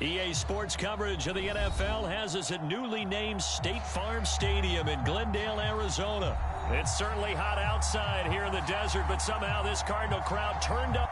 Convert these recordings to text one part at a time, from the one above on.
EA Sports coverage of the NFL has us at newly named State Farm Stadium in Glendale, Arizona. It's certainly hot outside here in the desert, but somehow this Cardinal crowd turned up.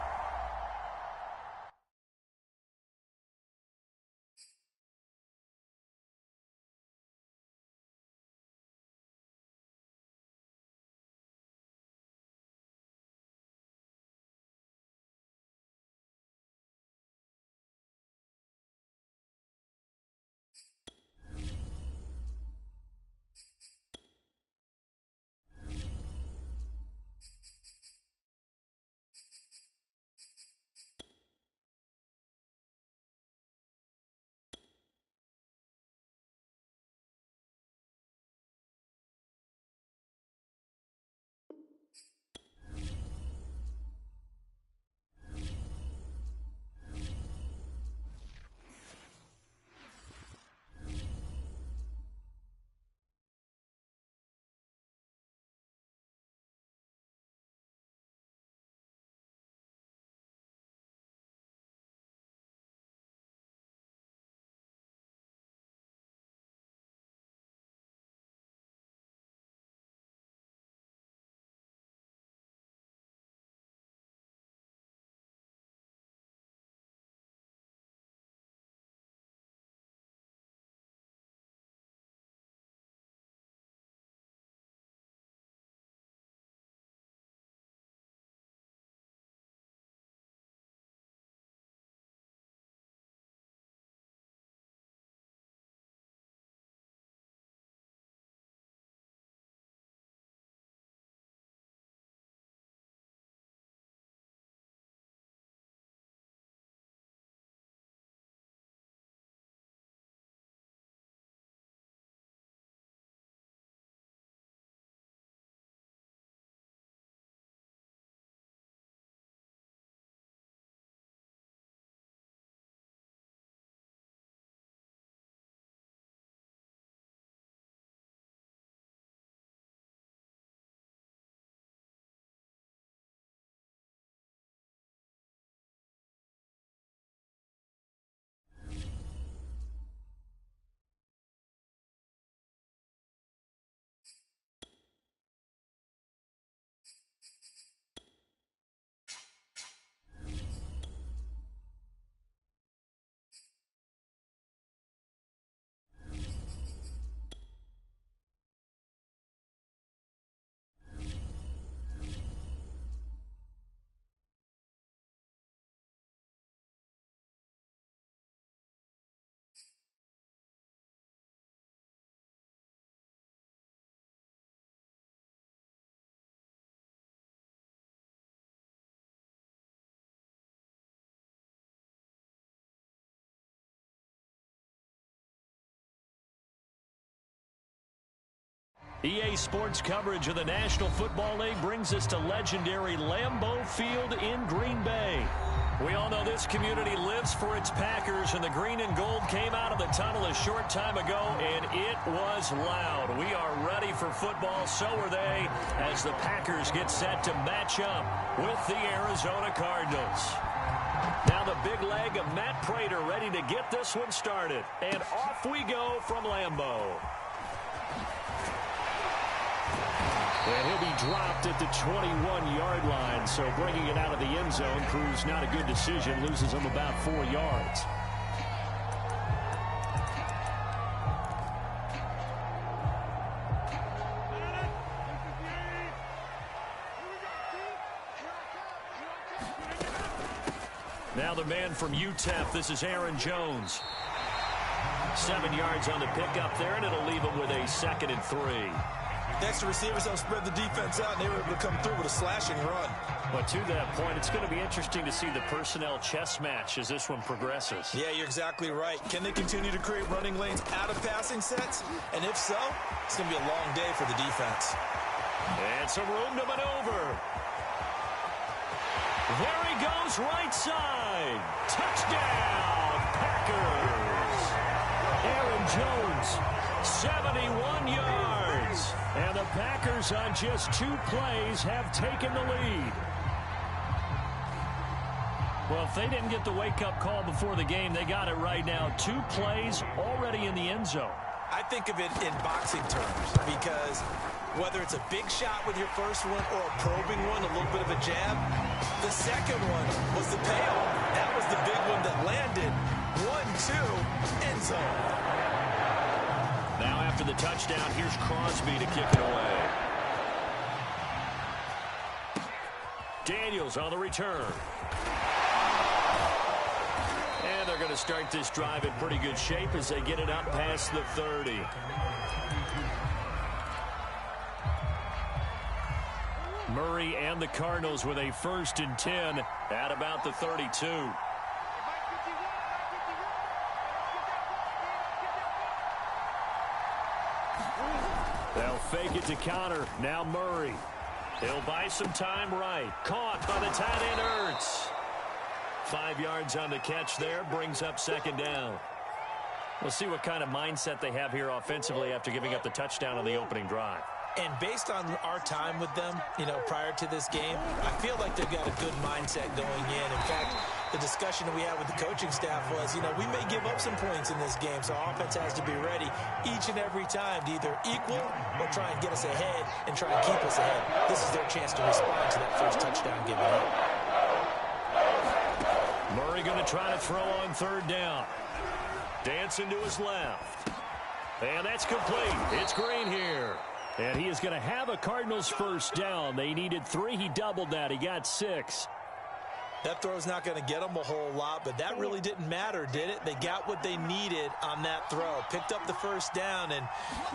EA Sports coverage of the National Football League brings us to legendary Lambeau Field in Green Bay. We all know this community lives for its Packers, and the green and gold came out of the tunnel a short time ago, and it was loud. We are ready for football, so are they, as the Packers get set to match up with the Arizona Cardinals. Now the big leg of Matt Prater ready to get this one started, and off we go from Lambeau. And he'll be dropped at the 21-yard line, so bringing it out of the end zone proves not a good decision, loses him about 4 yards. Now the man from UTEP, this is Aaron Jones. 7 yards on the pickup there, and it'll leave him with a 2nd and 3. Next, the receivers don't spread the defense out, and they were able to come through with a slashing run. But to that point, it's going to be interesting to see the personnel chess match as this one progresses. Yeah, you're exactly right. Can they continue to create running lanes out of passing sets? And if so, it's going to be a long day for the defense. And some room to maneuver. There he goes, right side. Touchdown, Packers. Aaron Jones, 71 yards. And the Packers on just 2 plays have taken the lead. Well, if they didn't get the wake-up call before the game, they got it right now. 2 plays already in the end zone. I think of it in boxing terms because whether it's a big shot with your first one or a probing one, a little bit of a jab, the second one was the payoff. That was the big one that landed. 1-2, end zone. Now after the touchdown, here's Crosby to kick it away. Daniels on the return. And they're going to start this drive in pretty good shape as they get it up past the 30. Murray and the Cardinals with a 1st and 10 at about the 32. They'll fake it to counter. Now Murray. He'll buy some time right. Caught by the tight end Ertz. 5 yards on the catch there. Brings up 2nd down. We'll see what kind of mindset they have here offensively after giving up the touchdown on the opening drive. And based on our time with them, prior to this game, I feel like they've got a good mindset going in. In fact, the discussion that we had with the coaching staff was, we may give up some points in this game, so our offense has to be ready each and every time to either equal or try and get us ahead and try and keep us ahead. This is their chance to respond to that first touchdown given up. Murray going to try to throw on 3rd down. Dancing to his left. And that's complete. It's Green here. And he is going to have a Cardinals 1st down. They needed 3. He doubled that. He got 6. That throw's not going to get them a whole lot, but that really didn't matter, did it? They got what they needed on that throw. Picked up the 1st down, and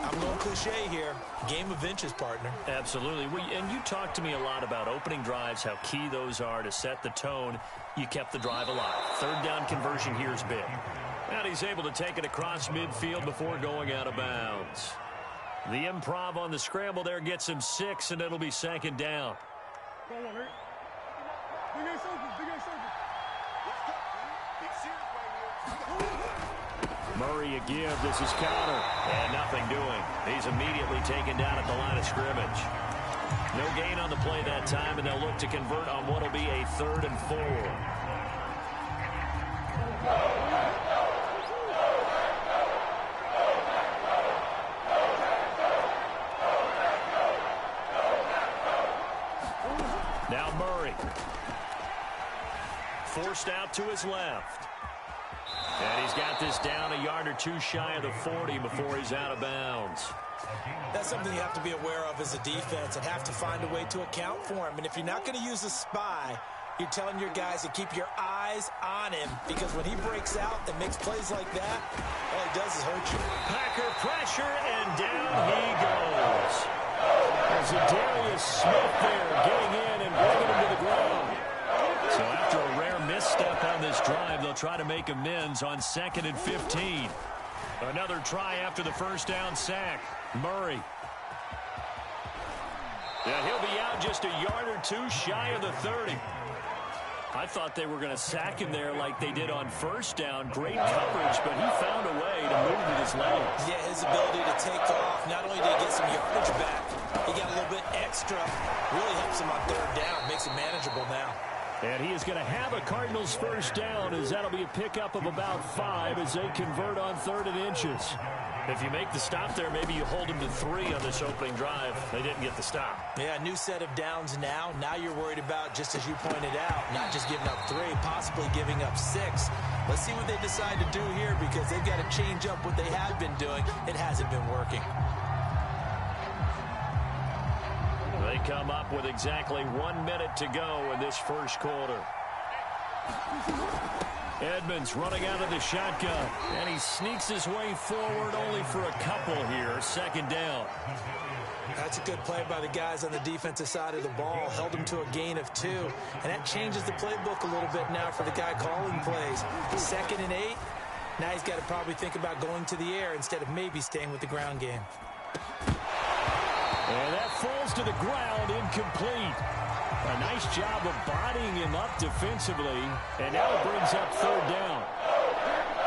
I'm going cliche here. Game of inches, partner. Absolutely. And you talked to me a lot about opening drives, how key those are to set the tone. You kept the drive alive. 3rd down conversion here is big. And he's able to take it across midfield before going out of bounds. The improv on the scramble there gets him 6, and it'll be 2nd down. Murray again. This is counter. And nothing doing. He's immediately taken down at the line of scrimmage. No gain on the play that time, and they'll look to convert on what will be a 3rd and 4. Now Murray. Forced out to his left. And he's got this down a yard or 2 shy of the 40 before he's out of bounds. That's something you have to be aware of as a defense and have to find a way to account for him. And if you're not going to use a spy, you're telling your guys to keep your eyes on him, because when he breaks out and makes plays like that, all he does is hurt you. Packer pressure, and down he goes. There's a Darius Smith there getting in and bringing him to the ground. So after a rare misstep on this drive, they'll try to make amends on 2nd and 15. Another try after the 1st down sack. Murray. Yeah, he'll be out just a yard or 2 shy of the 30. I thought they were going to sack him there like they did on 1st down. Great coverage, but he found a way to move with his legs. Yeah, his ability to take off. Not only did he get some yardage back, he got a little bit extra. Really helps him on 3rd down. Makes it manageable now. And he is going to have a Cardinals 1st down, as that'll be a pickup of about 5 as they convert on 3rd and inches. If you make the stop there, maybe you hold them to 3 on this opening drive. They didn't get the stop. Yeah, new set of downs now. Now you're worried about, just as you pointed out, not just giving up 3, possibly giving up 6. Let's see what they decide to do here, because they've got to change up what they have been doing. It hasn't been working. They come up with exactly 1 minute to go in this 1st quarter. Edmonds running out of the shotgun, and he sneaks his way forward only for a couple here. 2nd down. That's a good play by the guys on the defensive side of the ball. Held them to a gain of 2, and that changes the playbook a little bit now for the guy calling plays. 2nd and 8. Now he's got to probably think about going to the air instead of maybe staying with the ground game. And that falls to the ground, incomplete. A nice job of bodying him up defensively, and now it brings up 3rd down.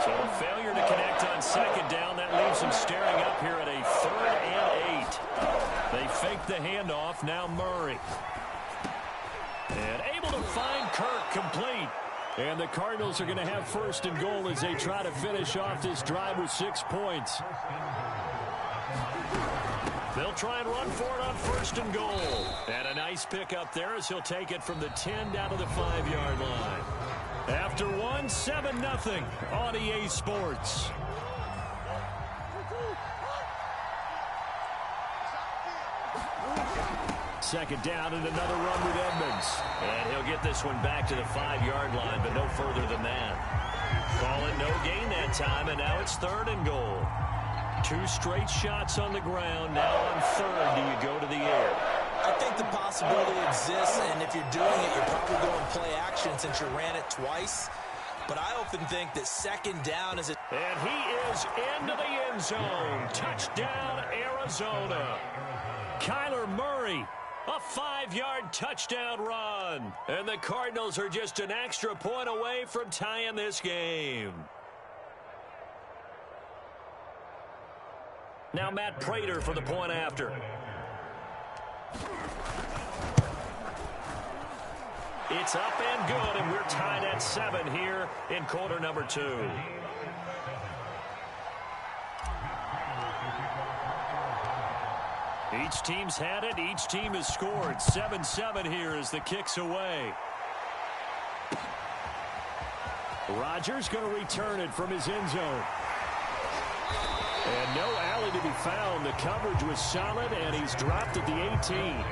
So a failure to connect on 2nd down. That leaves him staring up here at a 3rd and 8. They fake the handoff. Now Murray. And able to find Kirk complete. And the Cardinals are going to have first and goal as they try to finish off this drive with 6 points. They'll try and run for it on first and goal. And a nice pickup there as he'll take it from the 10 down to the 5-yard line. After one, 7-0 on EA Sports. Second down and another run with Edmonds. And he'll get this one back to the 5-yard line, but no further than that. Call it no gain that time, and now it's third and goal. 2 straight shots on the ground. Now on third, do you go to the air? I think the possibility exists, and if you're doing it, you're probably going play action since you ran it twice. But I often think that second down is a... And he is into the end zone. Touchdown, Arizona. Kyler Murray, a 5-yard touchdown run. And the Cardinals are just an extra point away from tying this game. Now Matt Prater for the point after. It's up and good, and we're tied at 7 here in quarter number 2. Each team's had it. Each team has scored. 7-7 here as the kick's away. Rodgers going to return it from his end zone. And no alley to be found. The coverage was solid, and he's dropped at the 18.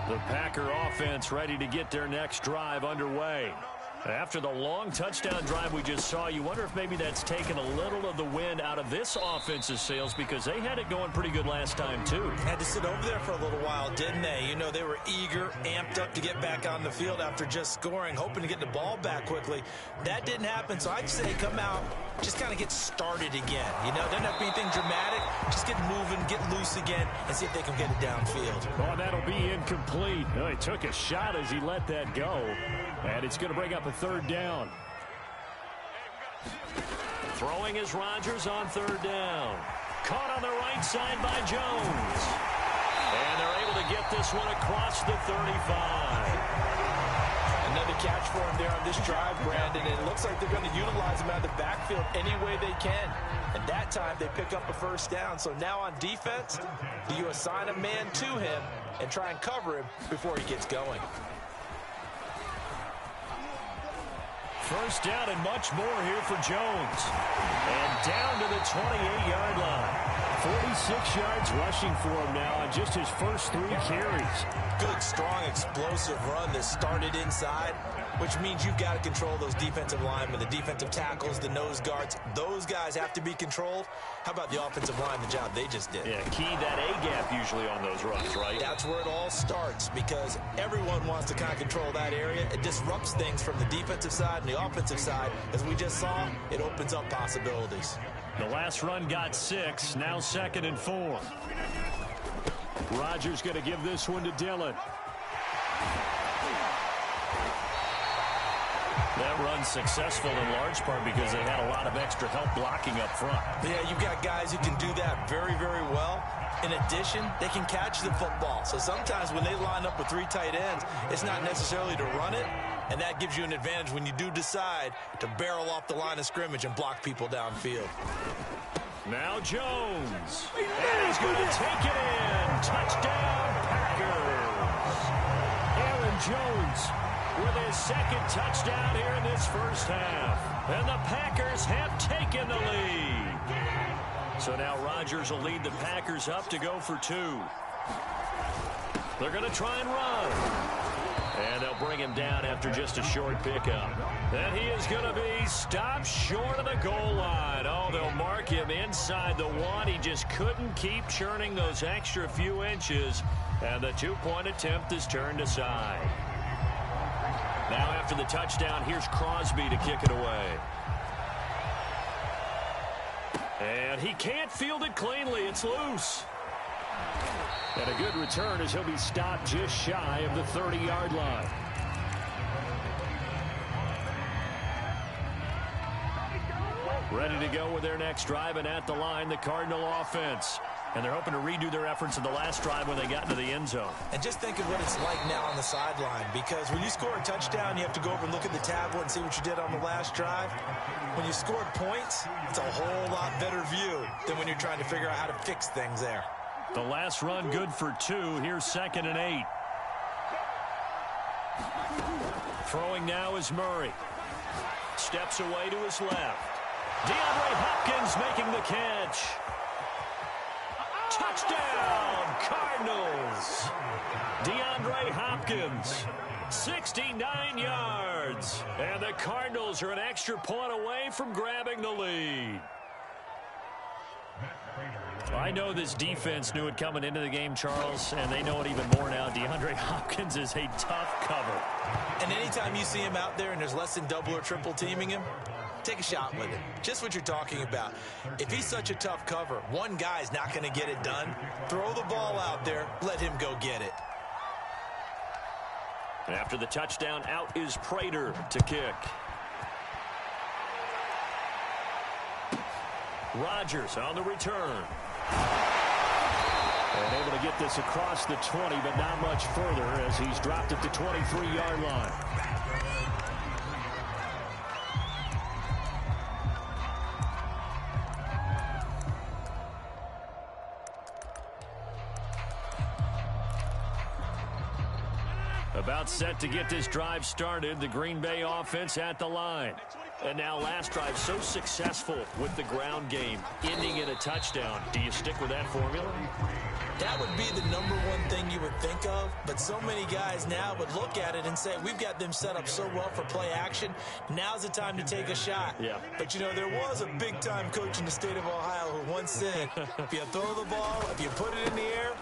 The Packer offense ready to get their next drive underway. After the long touchdown drive we just saw, you wonder if maybe that's taken a little of the wind out of this offense's sails because they had it going pretty good last time, too. Had to sit over there for a little while, didn't they? You know, they were eager, amped up to get back on the field after just scoring, hoping to get the ball back quickly. That didn't happen, so I'd say come out, just kind of get started again. You know, doesn't have to be anything dramatic. Just get moving, get loose again, and see if they can get it downfield. Oh, that'll be incomplete. Oh, he took a shot as he let that go. And it's going to bring up a third down. Throwing is Rodgers on third down. Caught on the right side by Jones. And they're able to get this one across the 35. Another catch for him there on this drive, Brandon. And it looks like they're going to utilize him out of the backfield any way they can. And that time they pick up a first down. So now on defense, do you assign a man to him and try and cover him before he gets going? First down and much more here for Jones. And down to the 28-yard line. 46 yards rushing for him now on just his first 3 carries. Good, strong, explosive run that started inside, which means you've got to control those defensive linemen, the defensive tackles, the nose guards. Those guys have to be controlled. How about the offensive line, the job they just did? Yeah, key that A-gap usually on those runs, right? That's where it all starts because everyone wants to kind of control that area. It disrupts things from the defensive side and the offensive side. As we just saw, it opens up possibilities. The last run got 6, now 2nd and 4. Rodgers going to give this one to Dillon. That run's successful in large part because they had a lot of extra help blocking up front. Yeah, you've got guys who can do that very, very well. In addition, they can catch the football. So sometimes when they line up with 3 tight ends, it's not necessarily to run it, and that gives you an advantage when you do decide to barrel off the line of scrimmage and block people downfield. Now Jones. And he's going to take it in. Touchdown, Packers. Aaron Jones with his 2nd touchdown here in this first half. And the Packers have taken the lead. So now Rodgers will lead the Packers up to go for 2. They're going to try and run. And they'll bring him down after just a short pickup. And he is going to be stopped short of the goal line. Oh, they'll mark him inside the 1. He just couldn't keep churning those extra few inches. And the 2-point attempt is turned aside. Now after the touchdown, here's Crosby to kick it away. And he can't field it cleanly. It's loose. And a good return as he'll be stopped just shy of the 30-yard line. Ready to go with their next drive, and at the line, the Cardinal offense. And they're hoping to redo their efforts in the last drive when they got into the end zone. And just think of what it's like now on the sideline, because when you score a touchdown, you have to go over and look at the tablet and see what you did on the last drive. When you scored points, it's a whole lot better view than when you're trying to figure out how to fix things there. The last run good for 2. Here's 2nd and 8. Throwing now is Murray. Steps away to his left. DeAndre Hopkins making the catch. Touchdown, Cardinals. DeAndre Hopkins, 69 yards. And the Cardinals are an extra point away from grabbing the lead. I know this defense knew it coming into the game, Charles, and they know it even more now. DeAndre Hopkins is a tough cover. And anytime you see him out there and there's less than double or triple teaming him, take a shot with it. Just what you're talking about. If he's such a tough cover, one guy's not going to get it done. Throw the ball out there. Let him go get it. After the touchdown, out is Prater to kick. Rodgers on the return. And able to get this across the 20, but not much further as he's dropped at the 23-yard line. About set to get this drive started. The Green Bay offense at the line. And now last drive so successful with the ground game, ending in a touchdown. Do you stick with that formula? That would be the number one thing you would think of, but so many guys now would look at it and say, we've got them set up so well for play action. Now's the time to take a shot. Yeah. But, you know, there was a big-time coach in the state of Ohio who once said, if you throw the ball, if you put it in the air,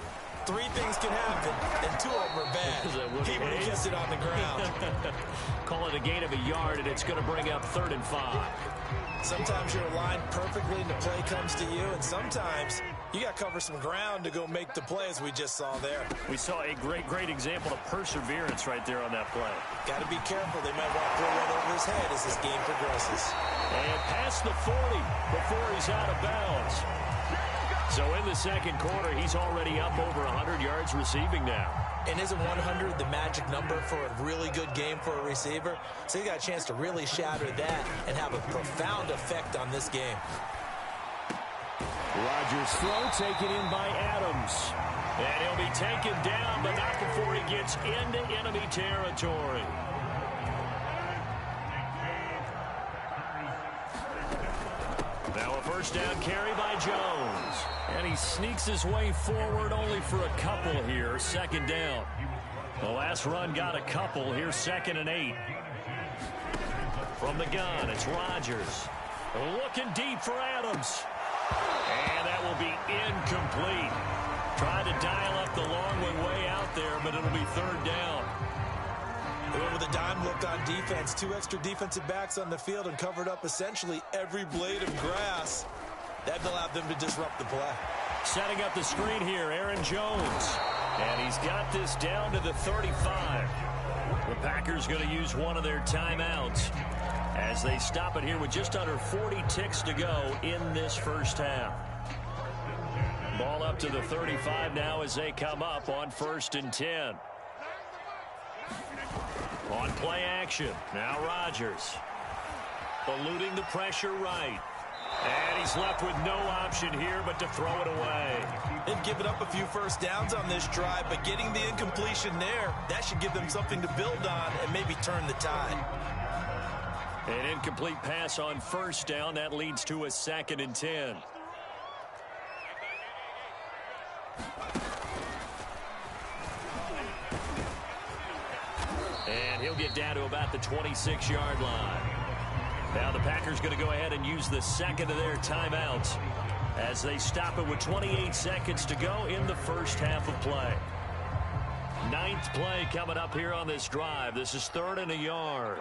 3 things can happen, and 2 of them are bad. He would have kept it on the ground. Call it a gain of a yard, and it's going to bring up 3rd and 5. Sometimes you're aligned perfectly and the play comes to you, and sometimes you got to cover some ground to go make the play, as we just saw there. We saw a great example of perseverance right there on that play. Got to be careful. They might want to throw one over his head as this game progresses. And past the 40 before he's out of bounds. So in the second quarter, he's already up over 100 yards receiving now. And isn't 100 the magic number for a really good game for a receiver? So he got a chance to really shatter that and have a profound effect on this game. Rodgers' throw taken in by Adams. And he'll be taken down, but not before he gets into enemy territory. Now a first down carry by Jones. And he sneaks his way forward only for a couple here. 2nd down. The last run got a couple. Here's 2nd and 8. From the gun, it's Rodgers. Looking deep for Adams. And that will be incomplete. Trying to dial up the long one way out there, but it'll be 3rd down. With a dime look on defense, 2 extra defensive backs on the field and covered up essentially every blade of grass. That allowed them to disrupt the play. Setting up the screen here, Aaron Jones. And he's got this down to the 35. The Packers going to use one of their timeouts as they stop it here with just under 40 ticks to go in this first half. Ball up to the 35 now as they come up on 1st and 10. On play action, now Rodgers. Eluding the pressure right. And he's left with no option here but to throw it away. They've given up a few first downs on this drive, but getting the incompletion there, that should give them something to build on and maybe turn the tide. An incomplete pass on 1st down. That leads to a 2nd and 10. And he'll get down to about the 26-yard line. Now the Packers going to go ahead and use the 2nd of their timeouts as they stop it with 28 seconds to go in the first half of play. 9th play coming up here on this drive. This is 3rd and a yard.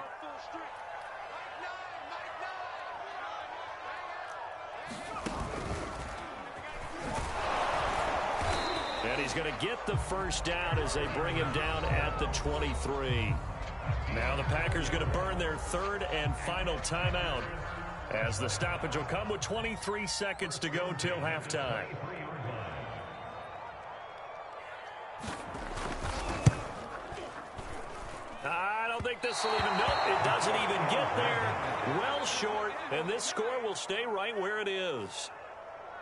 And he's going to get the first down as they bring him down at the 23. Now the Packers going to burn their 3rd and final timeout as the stoppage will come with 23 seconds to go till halftime. I don't think this will even, nope, it doesn't even get there. Well short, and this score will stay right where it is.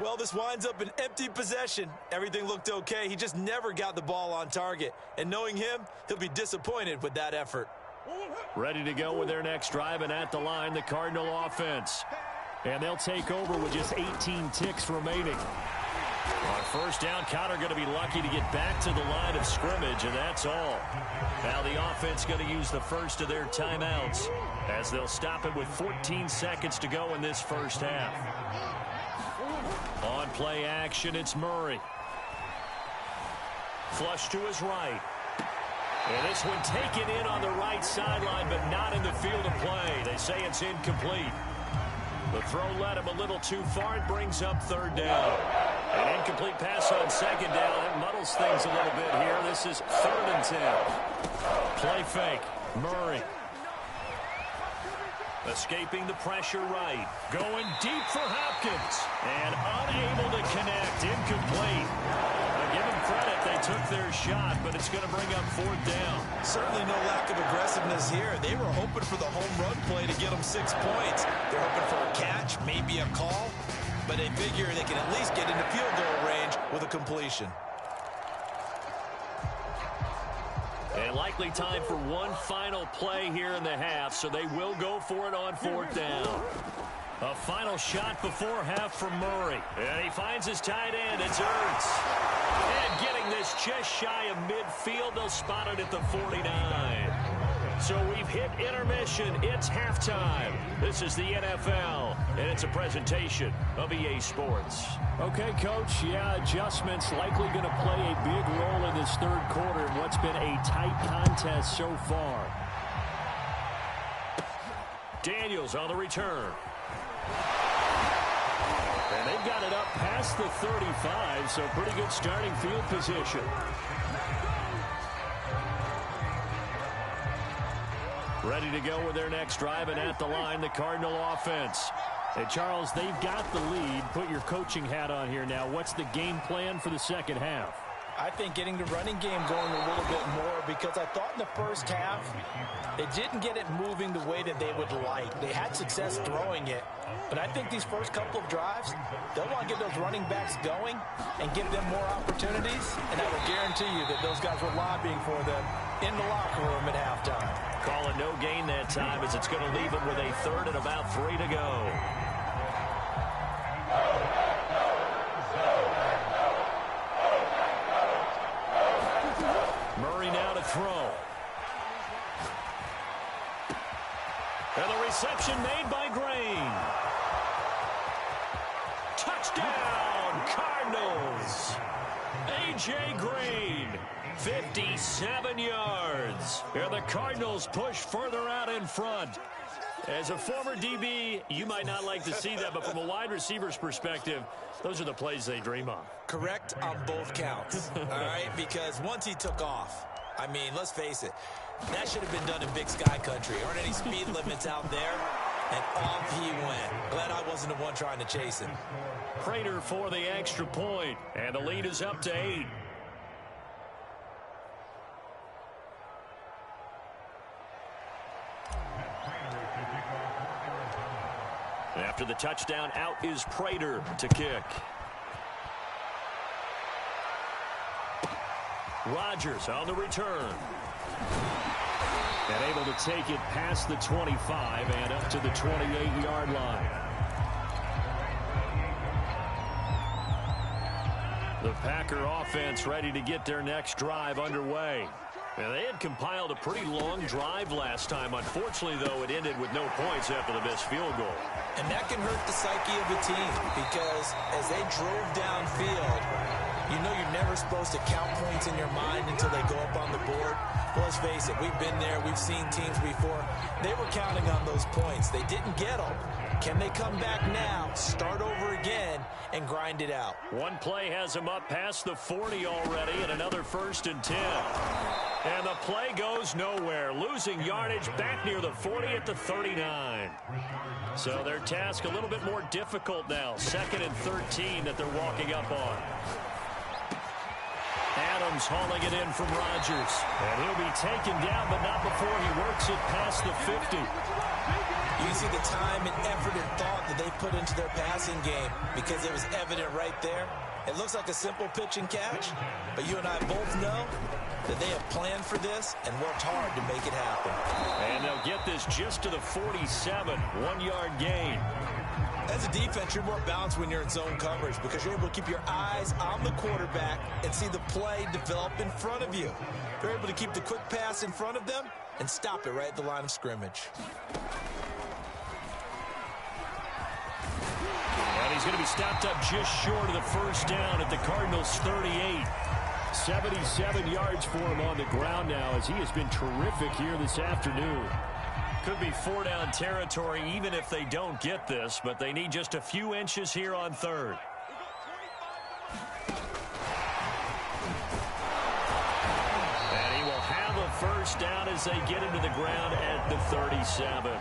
Well, this winds up an empty possession. Everything looked okay. He just never got the ball on target. And knowing him, he'll be disappointed with that effort. Ready to go with their next drive, and at the line, the Cardinal offense. And they'll take over with just 18 ticks remaining. On first down, Cotter going to be lucky to get back to the line of scrimmage, and that's all. Now the offense going to use the first of their timeouts as they'll stop it with 14 seconds to go in this first half. On play action, it's Murray. Flush to his right. And this one taken in on the right sideline, but not in the field of play. They say it's incomplete. The throw led him a little too far. It brings up third down. An incomplete pass on second down. It muddles things a little bit here. This is 3rd and 10. Play fake. Murray. Escaping the pressure right. Going deep for Hopkins. And unable to connect. Incomplete. Give them credit. They took their shot, but it's going to bring up 4th down. Certainly no lack of aggressiveness here. They were hoping for the home run play to get them 6 points. They're hoping for a catch, maybe a call, but they figure they can at least get into field goal range with a completion. And likely time for one final play here in the half, so they will go for it on 4th down. A final shot before half from Murray. And he finds his tight end. It's Ertz. And getting this just shy of midfield, they'll spot it at the 49. So we've hit intermission. It's halftime. This is the NFL, and it's a presentation of EA Sports. Okay, Coach, yeah, adjustments likely going to play a big role in this 3rd quarter in what's been a tight contest so far. Daniels on the return. And they've got it up past the 35, so pretty good starting field position. Ready to go with their next drive, and at the line, the Cardinal offense. Hey, Charles, they've got the lead. Put your coaching hat on here now. What's the game plan for the second half? I think getting the running game going a little bit more, because I thought in the first half they didn't get it moving the way that they would like. They had success throwing it, but I think these first couple of drives, they'll want to get those running backs going and give them more opportunities, and I will guarantee you that those guys were lobbying for them in the locker room at halftime. Calling no gain that time, as it's going to leave them with a 3rd and about 3 to go. Murray now to throw. And the reception made by Green. Touchdown, Cardinals. A.J. Green, 57 yards. And the Cardinals push further out in front. As a former DB, you might not like to see that, but from a wide receiver's perspective, those are the plays they dream of. Correct on both counts, all right? Because once he took off, I mean, let's face it, that should have been done in Big Sky Country. Aren't any speed limits out there? And off he went. Glad I wasn't the one trying to chase him. Prater for the extra point, and the lead is up to 8. After the touchdown, out is Prater to kick. Rodgers on the return. And able to take it past the 25 and up to the 28-yard line. The Packer offense ready to get their next drive underway. And they had compiled a pretty long drive last time. Unfortunately, though, it ended with no points after the missed field goal. And that can hurt the psyche of the team, because as they drove downfield, you know you're never supposed to count points in your mind until they go up on the board. Well, let's face it, we've been there, we've seen teams before. They were counting on those points. They didn't get them. Can they come back now, start over again, and grind it out? One play has them up past the 40 already, and another 1st and 10. And the play goes nowhere, losing yardage back near the 40 at the 39. So their task a little bit more difficult now. 2nd and 13 that they're walking up on. Adams hauling it in from Rodgers. And he'll be taken down, but not before he works it past the 50. You can see the time and effort and thought that they put into their passing game because it was evident right there. It looks like a simple pitch and catch, but you and I both know that they have planned for this and worked hard to make it happen. And they'll get this just to the 47, 1-yard gain. As a defense, you're more balanced when you're in zone coverage because you're able to keep your eyes on the quarterback and see the play develop in front of you. They're able to keep the quick pass in front of them and stop it right at the line of scrimmage. And he's going to be stopped up just short of the first down at the Cardinals' 38. 77 yards for him on the ground now as he has been terrific here this afternoon. Could be 4-down territory even if they don't get this, but they need just a few inches here on third. And he will have a first down as they get into the ground at the 37.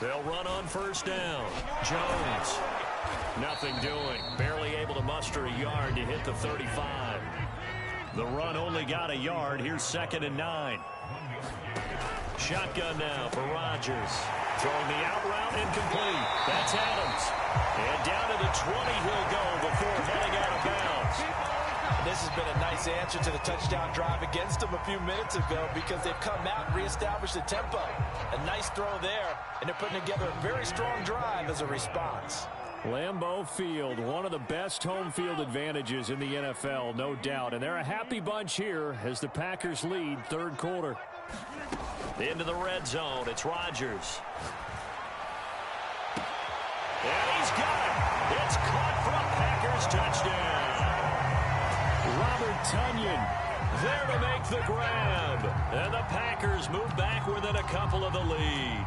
They'll run on first down. Jones. Nothing doing. Barely able to muster a yard to hit the 35. The run only got a yard. Here's 2nd and 9. Shotgun now for Rodgers. Throwing the out route incomplete. That's Adams. And down to the 20 he'll go before heading out of bounds. This has been a nice answer to the touchdown drive against them a few minutes ago because they've come out and reestablished the tempo. A nice throw there, and they're putting together a very strong drive as a response. Lambeau Field, one of the best home field advantages in the NFL, no doubt. And they're a happy bunch here as the Packers lead third quarter. Into the red zone, it's Rodgers. And he's got it. It's caught for a Packers touchdown. Robert Tonyan there to make the grab. And the Packers move back within a couple of the lead.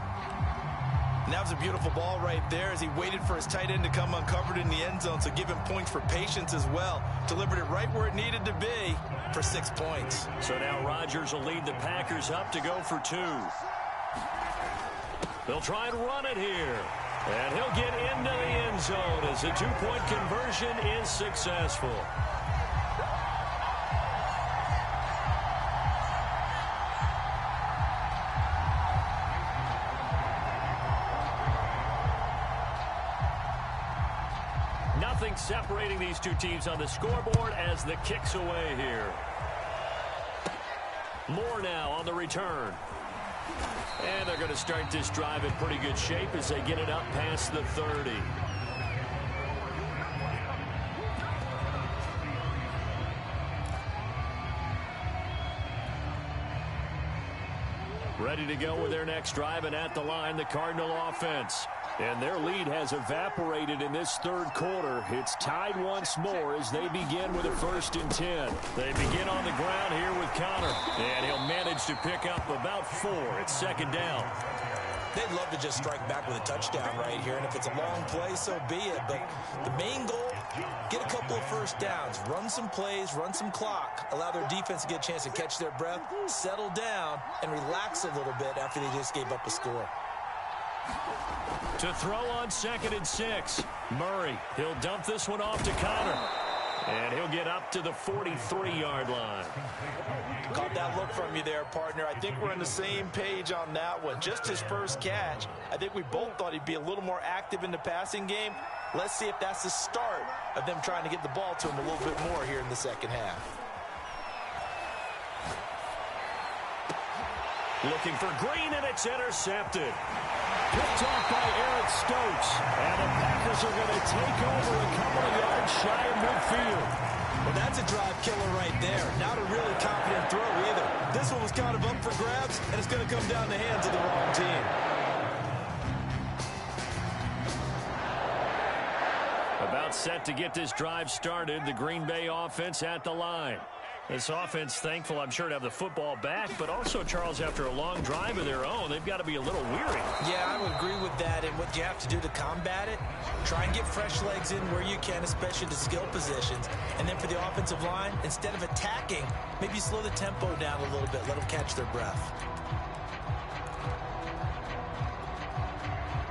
And that was a beautiful ball right there as he waited for his tight end to come uncovered in the end zone, so give him points for patience as well. Delivered it right where it needed to be for 6 points. So now Rodgers will lead the Packers up to go for 2. They'll try and run it here. And he'll get into the end zone as the 2-point conversion is successful. Nothing separating these two teams on the scoreboard as the kick's away here. Moore now on the return. And they're going to start this drive in pretty good shape as they get it up past the 30. Ready to go with their next drive, and at the line, the Cardinal offense. And their lead has evaporated in this third quarter. It's tied once more as they begin with a 1st and 10. They begin on the ground here with Connor. And he'll manage to pick up about 4. It's 2nd down. They'd love to just strike back with a touchdown right here, and if it's a long play, so be it. But the main goal, get a couple of first downs, run some plays, run some clock, allow their defense to get a chance to catch their breath, settle down, and relax a little bit after they just gave up a score. To throw on 2nd and 6. Murray, he'll dump this one off to Connor. And he'll get up to the 43-yard line. Caught that look from you there, partner. I think we're on the same page on that one. Just his first catch. I think we both thought he'd be a little more active in the passing game. Let's see if that's the start of them trying to get the ball to him a little bit more here in the second half. Looking for Green, and it's intercepted. Picked off by Eric Stokes. And the Packers are going to take over a couple of yards shy of midfield. Well, that's a drive killer right there. Not a really confident throw either. This one was kind of up for grabs, and it's going to come down the hands of the wrong team. About set to get this drive started. The Green Bay offense at the line. This offense thankful, I'm sure, to have the football back, but also, Charles, after a long drive of their own, they've got to be a little weary. Yeah, I would agree with that. And what you have to do to combat it, try and get fresh legs in where you can, especially the skill positions. And then for the offensive line, instead of attacking, maybe slow the tempo down a little bit. Let them catch their breath.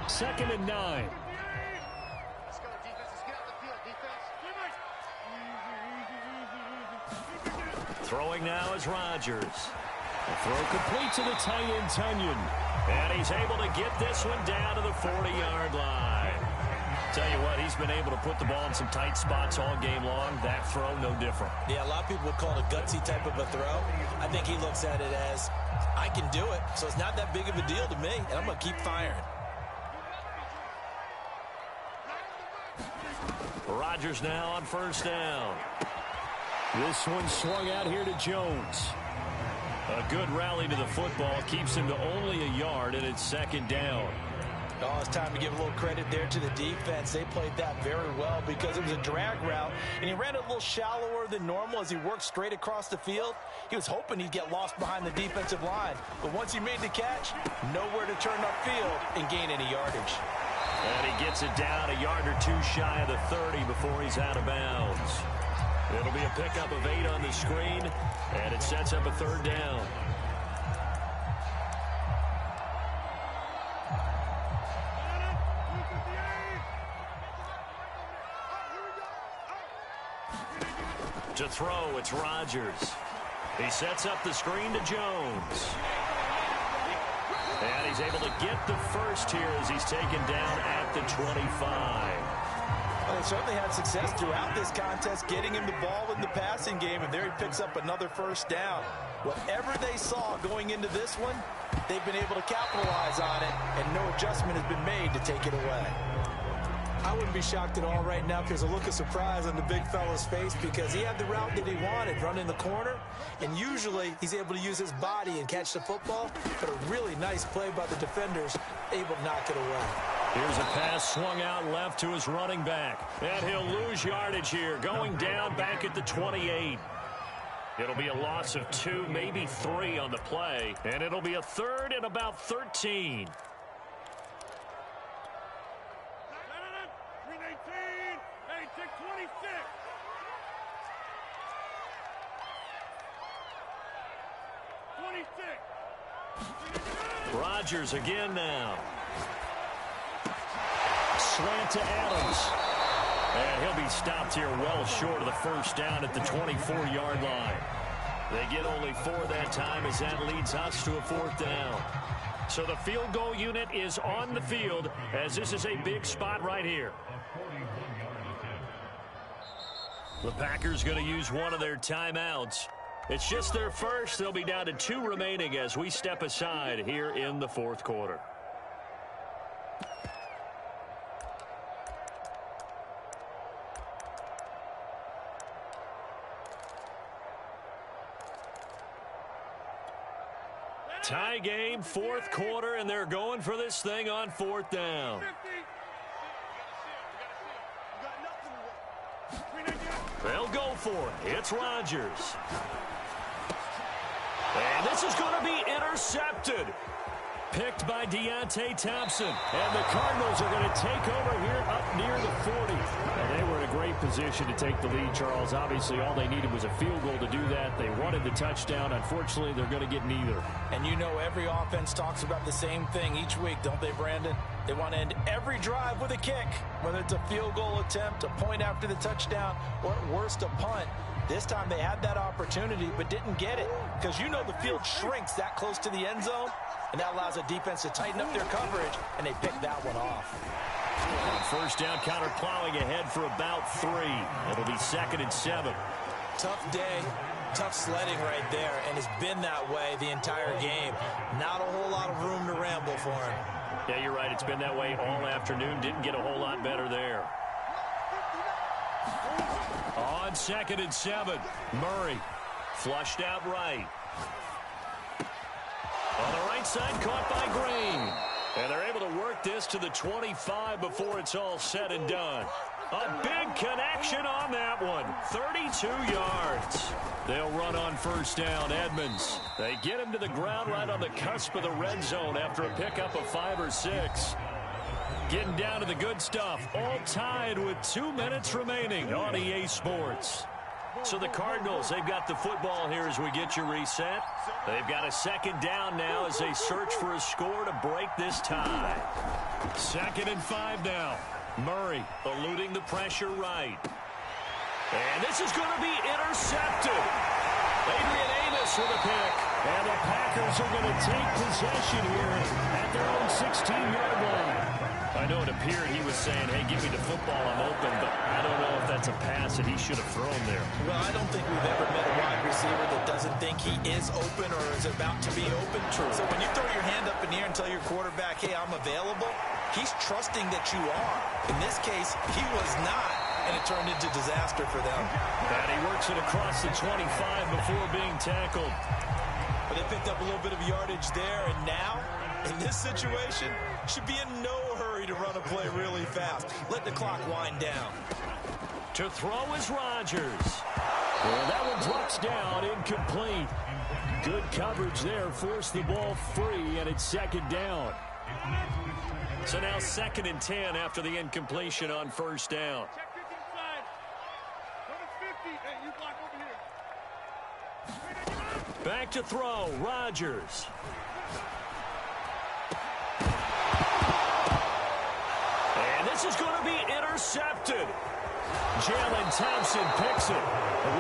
2nd and 9. Throwing now is Rodgers. The throw complete to the tight end, Tunyon. And he's able to get this one down to the 40-yard line. Tell you what, he's been able to put the ball in some tight spots all game long. That throw, no different. Yeah, a lot of people would call it a gutsy type of a throw. I think he looks at it as, I can do it, so it's not that big of a deal to me, and I'm going to keep firing. Rodgers now on 1st down. This one swung out here to Jones. A good rally to the football keeps him to only a yard, and it's 2nd down. Oh, it's time to give a little credit there to the defense. They played that very well because it was a drag route, and he ran it a little shallower than normal as he worked straight across the field. He was hoping he'd get lost behind the defensive line, but once he made the catch, nowhere to turn upfield and gain any yardage. And he gets it down a yard or two shy of the 30 before he's out of bounds. It'll be a pickup of 8 on the screen, and it sets up a 3rd down. To throw, it's Rodgers. He sets up the screen to Jones. And he's able to get the first here as he's taken down at the 25. Well, they certainly had success throughout this contest, getting him the ball in the passing game, and there he picks up another 1st down. Whatever they saw going into this one, they've been able to capitalize on it, and no adjustment has been made to take it away. I wouldn't be shocked at all right now if there's a look of surprise on the big fella's face because he had the route that he wanted, run in the corner, and usually he's able to use his body and catch the football, but a really nice play by the defenders, able to knock it away. Here's a pass swung out left to his running back, and he'll lose yardage here, going down back at the 28. It'll be a loss of 2, maybe 3 on the play, and it'll be a 3rd and about 13. Rodgers again now. Slant to Adams. And he'll be stopped here well short of the 1st down at the 24-yard line. They get only 4 that time as that leads us to a 4th down. So the field goal unit is on the field as this is a big spot right here. The Packers going to use one of their timeouts. It's just their first. They'll be down to 2 remaining as we step aside here in the 4th quarter. Tie game, 4th quarter, and they're going for this thing on 4th down. They'll go for it. It's Rodgers. And this is going to be intercepted. Picked by Deontay Thompson. And the Cardinals are going to take over here up near the 40. And they were in a great position to take the lead, Charles. Obviously, all they needed was a field goal to do that. They wanted the touchdown. Unfortunately, they're going to get neither. And you know every offense talks about the same thing each week, don't they, Brandon? They want to end every drive with a kick, whether it's a field goal attempt, a point after the touchdown, or at worst, a punt. This time they had that opportunity but didn't get it because you know the field shrinks that close to the end zone, and that allows a defense to tighten up their coverage, and they pick that one off. On 1st down, counter plowing ahead for about 3. It'll be 2nd and 7. Tough day, tough sledding right there, and it's been that way the entire game. Not a whole lot of room to ramble for him. Yeah, you're right. It's been that way all afternoon. Didn't get a whole lot better there. On 2nd and 7, Murray flushed out right. On the right side, caught by Green. And they're able to work this to the 25 before it's all said and done. A big connection on that one. 32 yards. They'll run on first down. Edmonds. They get him to the ground right on the cusp of the red zone after a pickup of 5 or 6. Getting down to the good stuff. All tied with 2 minutes remaining on EA Sports. So the Cardinals, they've got the football here as we get you reset. They've got a second down now as they search for a score to break this tie. 2nd and 5 now. Murray eluding the pressure right. And this is going to be intercepted. Adrian Amos with a pick. And the Packers are going to take possession here at their own 16-yard line. I know it appeared he was saying, hey, give me the football, I'm open, but I don't know if that's a pass that he should have thrown there. Well, I don't think we've ever met a wide receiver that doesn't think he is open or is about to be open. True. So when you throw your hand up in the air and tell your quarterback, hey, I'm available, he's trusting that you are. In this case, he was not, and it turned into disaster for them. And he works it across the 25 before being tackled. But they picked up a little bit of yardage there, and now, in this situation, should be in no hurry to run a play really fast. Let the clock wind down. To throw is Rodgers. Well, that one drops down, incomplete. Good coverage there, forced the ball free, and it's 2nd down. So now 2nd and 10 after the incompletion on first down. Back to throw, Rodgers. And this is going to be intercepted. Jalen Thompson picks it.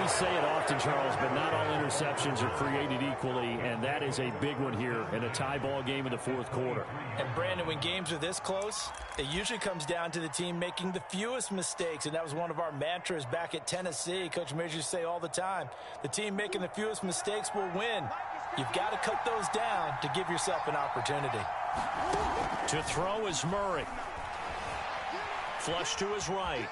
We say it often, Charles, but not all interceptions are created equally, and that is a big one here in a tie ball game in the 4th quarter. And, Brandon, when games are this close, it usually comes down to the team making the fewest mistakes, and that was one of our mantras back at Tennessee. Coach Major used to say all the time, the team making the fewest mistakes will win. You've got to cut those down to give yourself an opportunity. To throw is Murray. Flush to his right.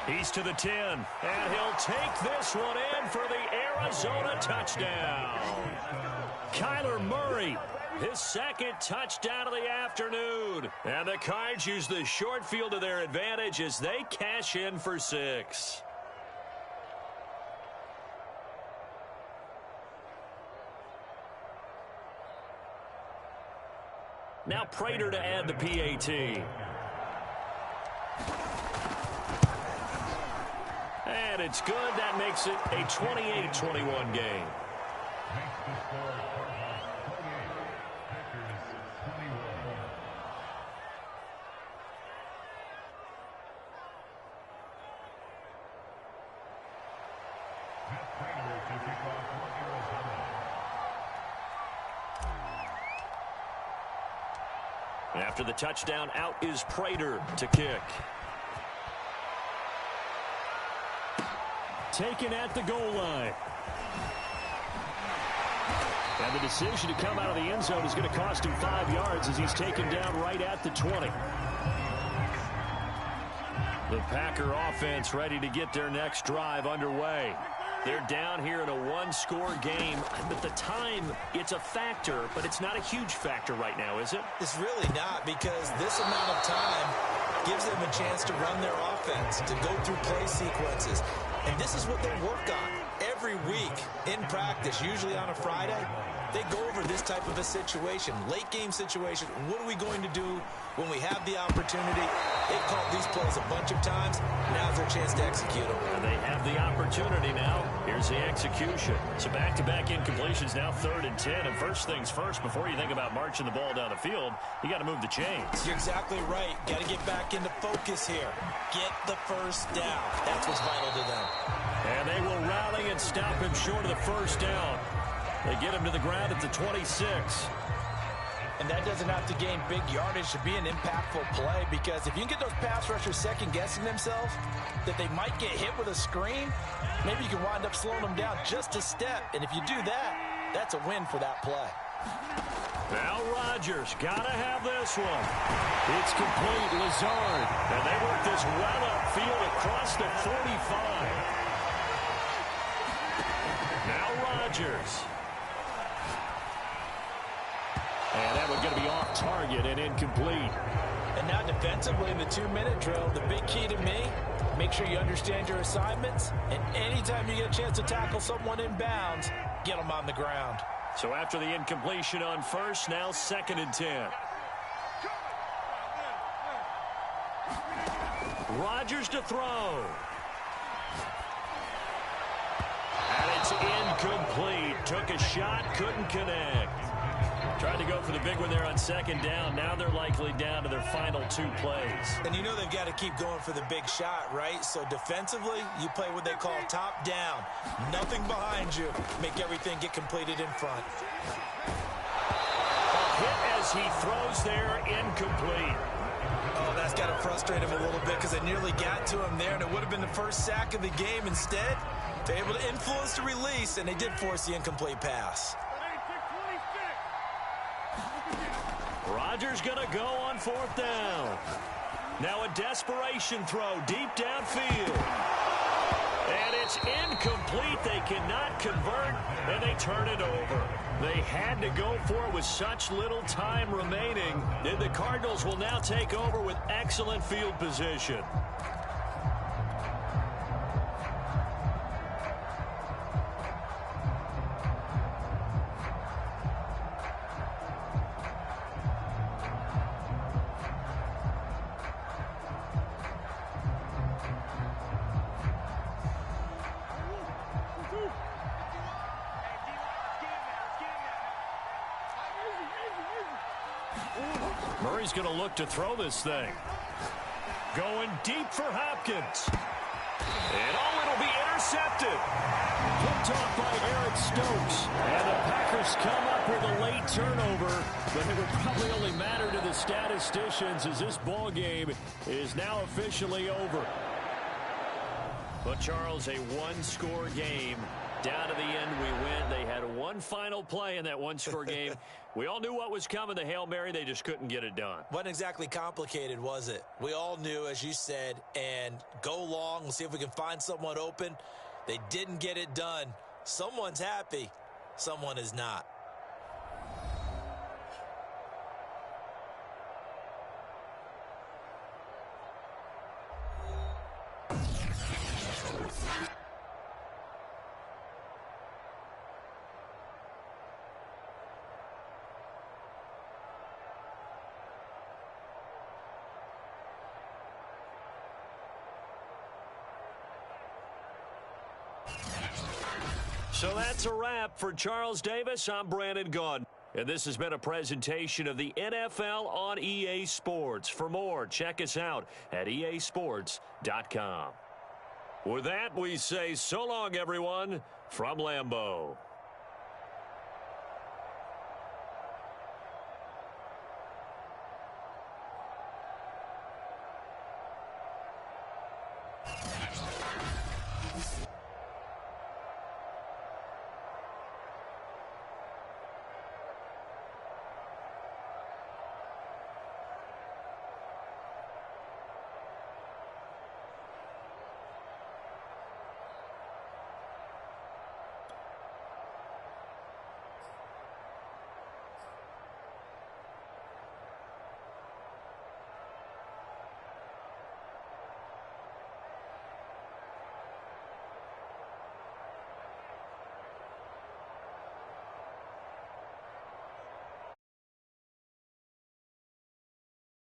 He's to the 10, and he'll take this one in for the Arizona touchdown. Kyler Murray, his 2nd touchdown of the afternoon. And the Cards use the short field to their advantage as they cash in for 6. Now Prater to add the PAT. And it's good. That makes it a 28-21 game. After the touchdown, out is Prater to kick. Taken at the goal line. And the decision to come out of the end zone is going to cost him 5 yards as he's taken down right at the 20. The Packer offense ready to get their next drive underway. They're down here in a one-score game. But the time, it's a factor, but it's not a huge factor right now, is it? It's really not, because this amount of time gives them a chance to run their offense, to go through play sequences. And this is what they work on every week in practice, usually on a Friday. They go over this type of a situation, late game situation. What are we going to do when we have the opportunity? They've called these plays a bunch of times. Now's their chance to execute them. And they have the opportunity now. Here's the execution. So back-to-back incompletions, now 3rd and 10. And first things first, before you think about marching the ball down the field, you got to move the chains. You're exactly right. Got to get back into focus here. Get the first down. That's what's vital to them. And they will rally and stop him short of the first down. They get him to the ground at the 26. And that doesn't have to gain big yardage to be an impactful play, because if you can get those pass rushers second-guessing themselves, that they might get hit with a screen, maybe you can wind up slowing them down just a step. And if you do that, that's a win for that play. Now Rodgers, gotta have this one. It's complete, Lazard. And they work this well upfield across the 45. Now Rodgers. And that one's going to be off target and incomplete. And now defensively in the 2-minute drill, the big key to me, make sure you understand your assignments, and anytime you get a chance to tackle someone in bounds, get them on the ground. So after the incompletion on first, now 2nd and 10. Rodgers to throw. And it's incomplete. Took a shot, couldn't connect. Tried to go for the big one there on 2nd down. Now they're likely down to their final 2 plays. And you know they've got to keep going for the big shot, right? So defensively, you play what they call top down. Nothing behind you. Make everything get completed in front. A hit as he throws there, incomplete. Oh, that's got to frustrate him a little bit because they nearly got to him there, and it would have been the first sack of the game. Instead, they're able to influence the release, and they did force the incomplete pass. Rodgers going to go on 4th down. Now a desperation throw deep downfield. And it's incomplete. They cannot convert, and they turn it over. They had to go for it with such little time remaining. And the Cardinals will now take over with excellent field position. Murray's going to look to throw this thing. Going deep for Hopkins. And it'll be intercepted. Picked off by Eric Stokes. And the Packers come up with a late turnover, but it would probably only matter to the statisticians as this ball game is now officially over. But, Charles, a one-score game. Down to the end, we win. They had one final play in that one-score game. We all knew what was coming, the Hail Mary. They just couldn't get it done. Wasn't exactly complicated, was it? We all knew, as you said, and go long. We'll see if we can find someone open. They didn't get it done. Someone's happy. Someone is not. So that's a wrap for Charles Davis. I'm Brandon Gaudin. And this has been a presentation of the NFL on EA Sports. For more, check us out at easports.com. With that, we say so long, everyone, from Lambeau.